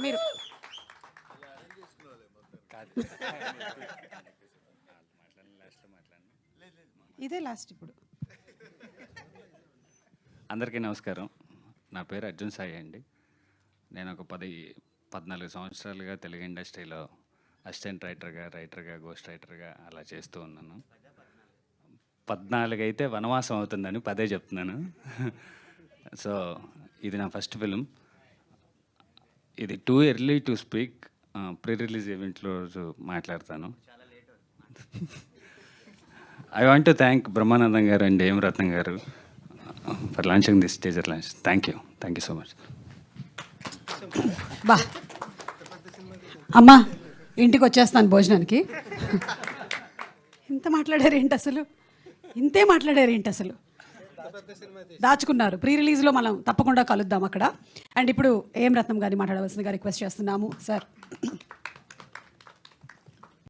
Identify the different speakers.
Speaker 1: మీరు ఇదే లాస్ట్ ఇప్పుడు.
Speaker 2: అందరికీ నమస్కారం. నా పేరు అర్జున్ సాయి అండి. నేను ఒక 14 సంవత్సరాలుగా తెలుగు ఇండస్ట్రీలో అసిస్టెంట్ రైటర్గా గోస్ట్ రైటర్గా అలా చేస్తూ ఉన్నాను. 14 అయితే వనవాసం అవుతుందని 10 చెప్తున్నాను. సో ఇది నా ఫస్ట్ ఫిలిం. ఇది too early to speak. Pre release ఈవెంట్లో రోజు మాట్లాడతాను. I want to thank Brahmanandam గారు అండ్ ఏం రత్నం గారు for launching this teaser launch. Thank you so much.
Speaker 1: బా అమ్మా, ఇంటికి వచ్చేస్తాను భోజనానికి. ఇంతే మాట్లాడారు ఏంటి అసలు? దాచుకున్నారు. ప్రీ రిలీజ్లో మనం తప్పకుండా కలుద్దాం అక్కడ. అండ్ ఇప్పుడు ఏం రత్నం గారిని మాట్లాడవలసిందిగా రిక్వెస్ట్ చేస్తున్నాము సార్.